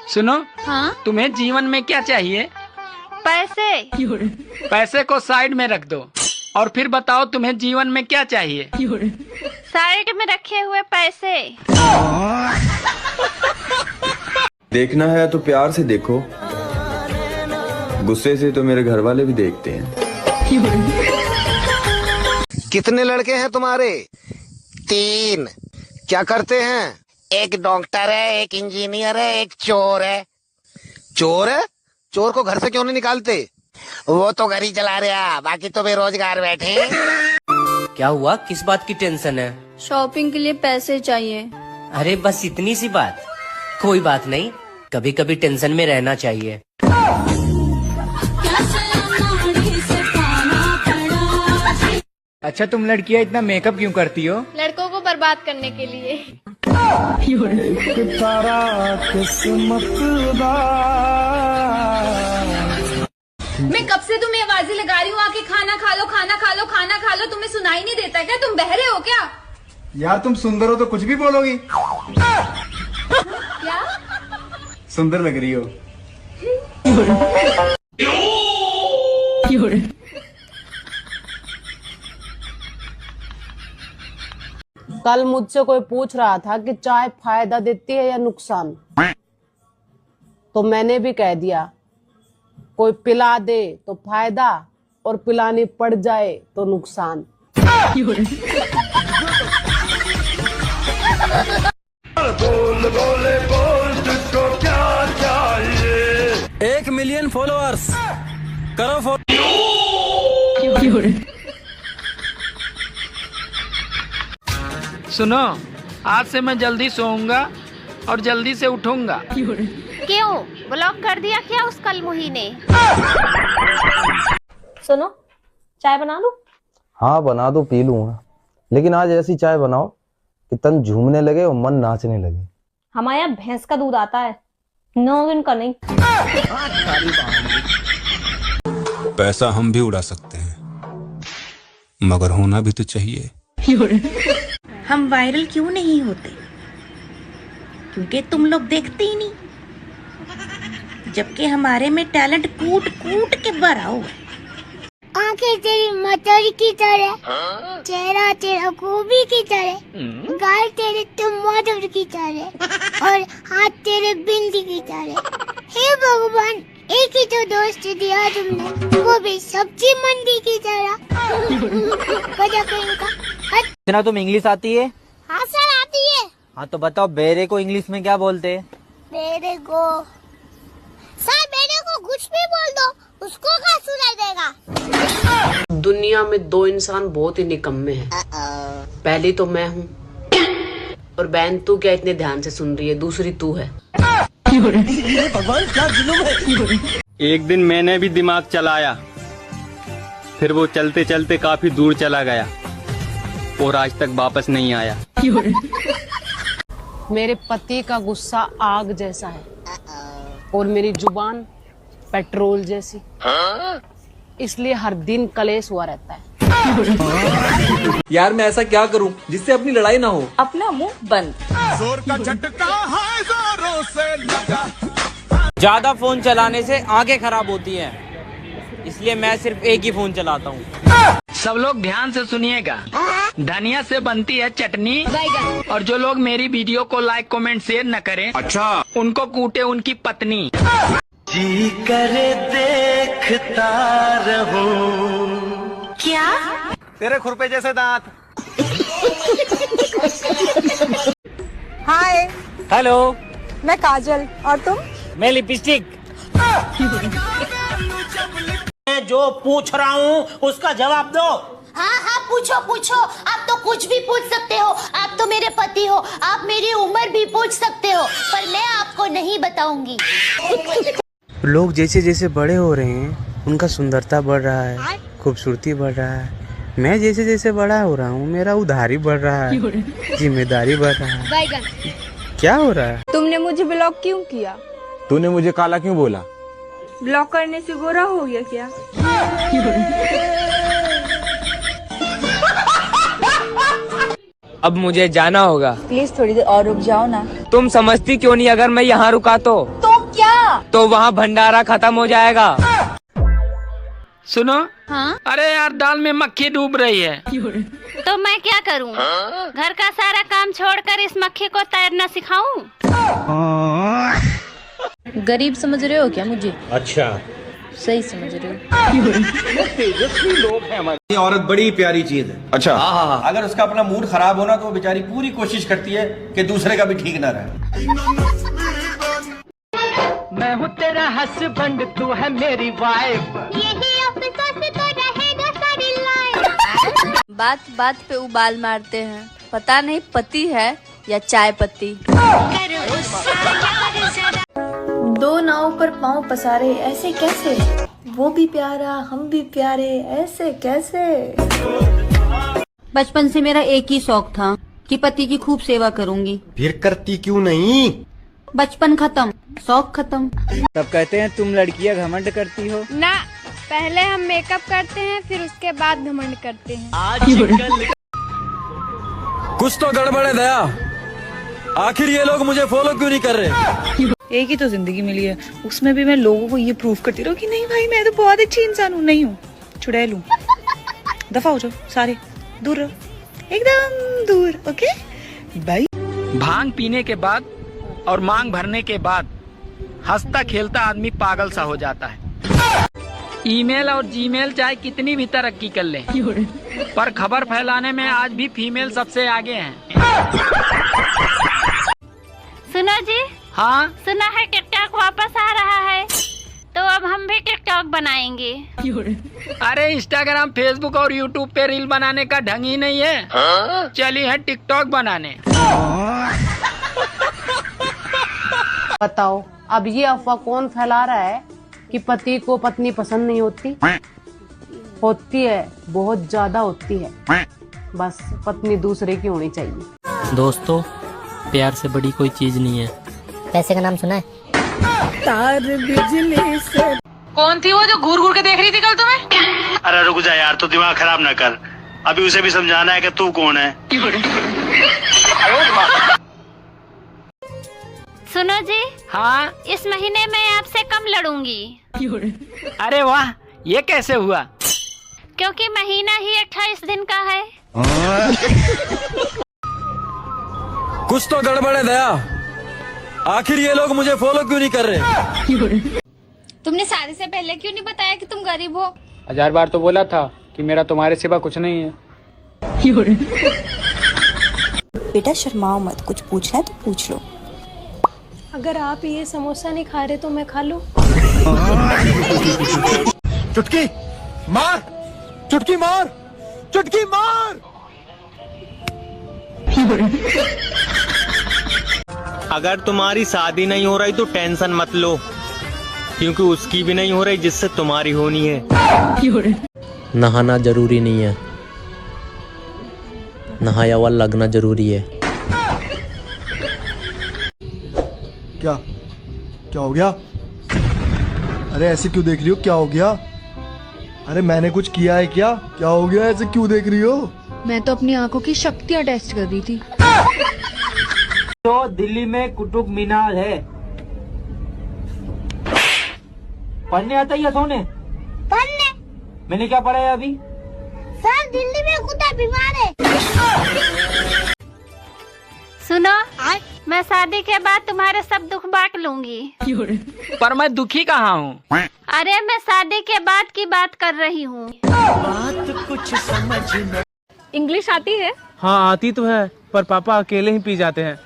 सुनो। हाँ? तुम्हें जीवन में क्या चाहिए? पैसे। पैसे को साइड में रख दो और फिर बताओ तुम्हें जीवन में क्या चाहिए? साइड में रखे हुए पैसे। देखना है तो प्यार से देखो, गुस्से से तो मेरे घर वाले भी देखते हैं। कितने लड़के हैं तुम्हारे? 3। क्या करते हैं? एक डॉक्टर है, एक इंजीनियर है, एक चोर है। चोर है? चोर को घर से क्यों नहीं निकालते? वो तो घर ही चला रहा, बाकी तो बेरोजगार बैठे। क्या हुआ? किस बात की टेंशन है? शॉपिंग के लिए पैसे चाहिए। अरे बस इतनी सी बात। कोई बात नहीं, कभी कभी टेंशन में रहना चाहिए। अच्छा, तुम लड़कियां इतना मेकअप क्यों करती हो? लड़कों को बर्बाद करने के लिए। मैं कब से तुम्हें आवाजें लगा रही हूँ, आके खाना खा लो, खाना खा लो, खाना खा लो। तुम्हें सुनाई नहीं देता क्या? तुम बहरे हो क्या? यार तुम सुंदर हो तो कुछ भी बोलोगी। क्या? सुंदर लग रही हो। कल मुझसे कोई पूछ रहा था कि चाय फायदा देती है या नुकसान, तो मैंने भी कह दिया, कोई पिला दे तो फायदा और पिलानी पड़ जाए तो नुकसान। तुझको क्या चाहिए? 1 मिलियन फॉलोअर्स करो। सुनो, आज से मैं जल्दी सोऊंगा और जल्दी से उठूंगा। क्यों? ब्लॉक कर दिया क्या उस कल मुही ने? सुनो, चाय बना दूं? हाँ बना दो, पी लूंगा, लेकिन आज ऐसी चाय बनाओ कि तन झूमने लगे और मन नाचने लगे। हमारे यहाँ भैंस का दूध आता है, 9 दिन का नहीं। पैसा हम भी उड़ा सकते हैं, मगर होना भी तो चाहिए। हम वायरल क्यों नहीं होते? क्योंकि तुम लोग देखते ही नहीं, जबकि हमारे में टैलेंट कूट कूट के भरा हुआ है। आंखें तेरी मटर की तरह, चेहरा तेरा गोभी की तरह, गाल तेरे टमाटर की तरह और हाथ तेरे भिंडी की तरह। हे भगवान, एक ही तो दोस्त दिया तुमने, वो भी सब्जी मंडी की तरह। वजह कहीं का। इतना तुम इंग्लिश आती है? हाँ सर आती है। हाँ तो बताओ, बेरे को इंग्लिश में क्या बोलते हैं? बेरे को सर, बेरे को कुछ भी बोल दो, उसको क्या सुनाई देगा? दुनिया में 2 इंसान बहुत ही निकम्मे हैं। पहली तो मैं हूँ, और बहन तू क्या इतने ध्यान से सुन रही है? दूसरी तू है। भगवान क्या जुल्म है। एक दिन मैंने भी दिमाग चलाया, फिर वो चलते चलते काफी दूर चला गया और आज तक वापस नहीं आया। मेरे पति का गुस्सा आग जैसा है और मेरी जुबान पेट्रोल जैसी, इसलिए हर दिन कलेश हुआ रहता है। यार मैं ऐसा क्या करूं जिससे अपनी लड़ाई ना हो? अपना मुंह बंद। जोर का झटका है जोरों से लगा। ज्यादा फोन चलाने से आंखें खराब होती हैं, इसलिए मैं सिर्फ एक ही फोन चलाता हूँ। सब लोग ध्यान से सुनिएगा। धनिया से बनती है चटनी, और जो लोग मेरी वीडियो को लाइक कमेंट शेयर न करें, अच्छा, उनको कूटे उनकी पत्नी। जी करे देखता रहूं। क्या? तेरे खुरपे जैसे दांत। हाय, हेलो, मैं काजल, और तुम? मैं लिपस्टिक। मैं जो पूछ रहा हूँ उसका जवाब दो। हाँ हाँ पूछो पूछो, आप तो कुछ भी पूछ सकते हो। आप तो मेरे पति हो, आप मेरी उम्र भी पूछ सकते हो, पर मैं आपको नहीं बताऊंगी। लोग जैसे जैसे बड़े हो रहे हैं, उनका सुंदरता बढ़ रहा है, खूबसूरती बढ़ रहा है। मैं जैसे जैसे बड़ा हो रहा हूँ, मेरा उधारी बढ़ रहा है, जिम्मेदारी बढ़ रहा है। क्या हो रहा है? तुमने मुझे ब्लॉक क्यों किया? तूने मुझे काला क्यों बोला? ब्लॉक करने से गोरा हो गया क्या? अब मुझे जाना होगा। प्लीज थोड़ी देर और रुक जाओ ना। तुम समझती क्यों नहीं अगर मैं यहाँ रुका तो? तो वहाँ भंडारा खत्म हो जाएगा। सुनो। हाँ? अरे यार दाल में मक्खी डूब रही है। तो मैं क्या करूं? घर का सारा काम छोड़कर इस मक्खी को तैरना सिखाऊं? गरीब समझ रहे हो क्या मुझे? अच्छा, सही समझ रहे हो। तेजस्वी लोग हैं हमारे। ये औरत बड़ी प्यारी चीज है। अच्छा। हाँ, अगर उसका अपना मूड खराब होना तो वो बेचारी पूरी कोशिश करती है कि दूसरे का भी ठीक ना रहे। मैं हूँ तेरा हस्बैंड, तू है मेरी वाइफ। यही अफसोस तो रहेगा सारी लाइफ। बात बात पे उबाल मारते हैं, पता नहीं पति है या चाय पत्ती। दो नाव पर पांव पसारे ऐसे कैसे, वो भी प्यारा हम भी प्यारे ऐसे कैसे। बचपन से मेरा एक ही शौक था कि पति की खूब सेवा करूंगी। फिर करती क्यों नहीं? बचपन खत्म, शौक खत्म। तब कहते हैं तुम लड़कियां घमंड करती हो ना, पहले हम मेकअप करते हैं फिर उसके बाद घमंड करते हैं। कुछ तो गड़बड़ है दया, आखिर ये लोग मुझे फॉलो क्यों नहीं कर रहे? एक ही तो जिंदगी मिली है, उसमें भी मैं लोगों को ये प्रूफ करती रहूं कि नहीं भाई मैं तो बहुत अच्छी इंसान हूँ। नहीं हूँ, चुड़ैल हूँ। दफा हो जाओ सारे, दूर रहो, एकदम दूर। Okay bye. भांग पीने के बाद और मांग भरने के बाद हंसता खेलता आदमी पागल सा हो जाता है। ईमेल और जीमेल चाहे कितनी भी तरक्की कर ले, पर खबर फैलाने में आज भी फीमेल सबसे आगे हैं। सुनो जी। हाँ? सुना है टिकटॉक वापस आ रहा है, तो अब हम भी टिकटॉक बनाएंगे। अरे इंस्टाग्राम, फेसबुक और यूट्यूब पे रील बनाने का ढंग ही नहीं है। चलिए है टिकटॉक बनाने। बताओ अब ये अफवाह कौन फैला रहा है कि पति को पत्नी पसंद नहीं होती? होती है, बहुत ज्यादा होती है। बस पत्नी दूसरे की होनी चाहिए। दोस्तों, प्यार से बड़ी कोई चीज नहीं है। पैसे का नाम सुना है? तार बिजली से। कौन थी वो जो घूर घूर के देख रही थी कल तुम्हें? अरे रुक जा यार, तो दिमाग खराब ना कर, अभी उसे भी समझाना है कि तू कौन है। सुनो जी। हाँ? इस महीने मैं आपसे कम लड़ूंगी। अरे वाह, ये कैसे हुआ? क्योंकि महीना ही 28 दिन का है। कुछ तो गड़बड़ है दया, आखिर ये लोग मुझे फॉलो क्यों नहीं कर रहे? तुमने शादी से पहले क्यों नहीं बताया कि तुम गरीब हो? 1000 बार तो बोला था कि मेरा तुम्हारे सिवा कुछ नहीं है। बेटा शर्माओ मत, कुछ पूछना है तो पूछ लो। अगर आप ये समोसा नहीं खा रहे तो मैं खा लूं? चुटकी मार, चुटकी मार, चुटकी मार। अगर तुम्हारी शादी नहीं हो रही तो टेंशन मत लो, क्योंकि उसकी भी नहीं हो रही जिससे तुम्हारी होनी है। नहाना जरूरी नहीं है, नहाया हुआ लगना जरूरी है। क्या क्या हो गया? अरे ऐसे क्यों देख रही हो? क्या हो गया? अरे मैंने कुछ किया है क्या? क्या हो गया? ऐसे क्यों देख रही हो? मैं तो अपनी आंखों की शक्तियाँ टेस्ट कर रही थी। तो दिल्ली में कुतुब मीनार है, पढ़ने आता ही है सोने? पढ़ने? मैंने क्या पढ़ा है अभी? सर दिल्ली में कुत्ता बीमार है। सुनो, मैं शादी के बाद तुम्हारे सब दुख बांट लूंगी। पर मैं दुखी कहाँ हूँ? अरे मैं शादी के बाद की बात कर रही हूँ। बात कुछ समझ में। इंग्लिश आती है? हाँ आती तो है, पर पापा अकेले ही पी जाते हैं।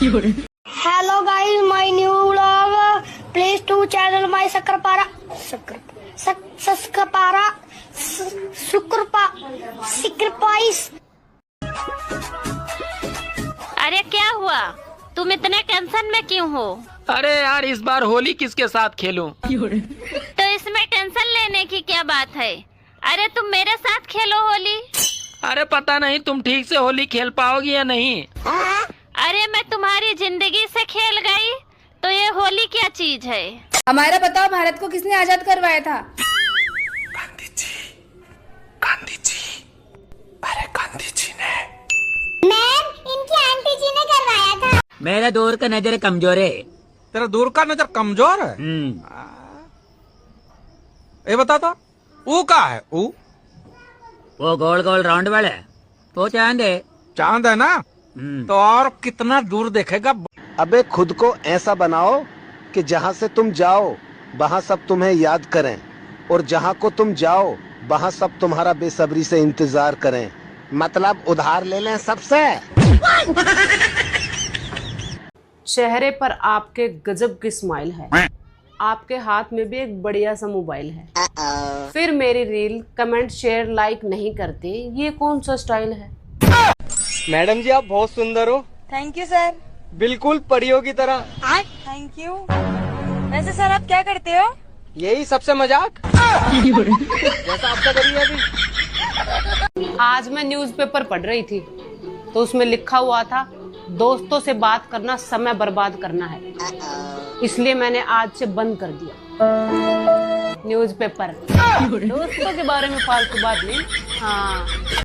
Hello guys, my new vlog, please to channel my shakarpara सिक्रपाइस। अरे क्या हुआ? तुम इतने टेंशन में क्यों हो? अरे यार इस बार होली किसके साथ खेलूं? तो इसमें टेंशन लेने की क्या बात है? अरे तुम मेरे साथ खेलो होली। अरे पता नहीं तुम ठीक से होली खेल पाओगी या नहीं। अरे मैं तुम्हारी जिंदगी से खेल गई तो ये होली क्या चीज है? हमारा बताओ, भारत को किसने आजाद करवाया था? गांधी जी, गांधी जी। अरे गांधी जी ने। मैम, इनकी आंटी जी ने करवाया था। मेरा दौर का नजर कमजोर है, तेरा दूर का नजर कमजोर है। ये बता तो वो का है? वो गोल गोल राउंड वाले वो चांद है। चांद है ना? तो और कितना दूर देखेगा? अबे खुद को ऐसा बनाओ कि जहाँ से तुम जाओ वहाँ सब तुम्हें याद करें, और जहाँ को तुम जाओ वहाँ सब तुम्हारा बेसब्री से इंतजार करें। मतलब उधार ले लें सबसे। चेहरे पर आपके गजब की स्माइल है, आपके हाथ में भी एक बढ़िया सा मोबाइल है, फिर मेरी रील कमेंट शेयर लाइक नहीं करते, ये कौन सा स्टाइल है? मैडम जी आप बहुत सुंदर हो। Thank you sir. बिल्कुल परियों की तरह। Thank you. वैसे सर आप क्या करते हो? यही सबसे मजाक जैसा आपका करिए अभी। आज मैं न्यूज़पेपर पढ़ रही थी तो उसमें लिखा हुआ था दोस्तों से बात करना समय बर्बाद करना है, इसलिए मैंने आज से बंद कर दिया न्यूज़पेपर। दोस्तों के बारे में फालतू बात नहीं। हाँ।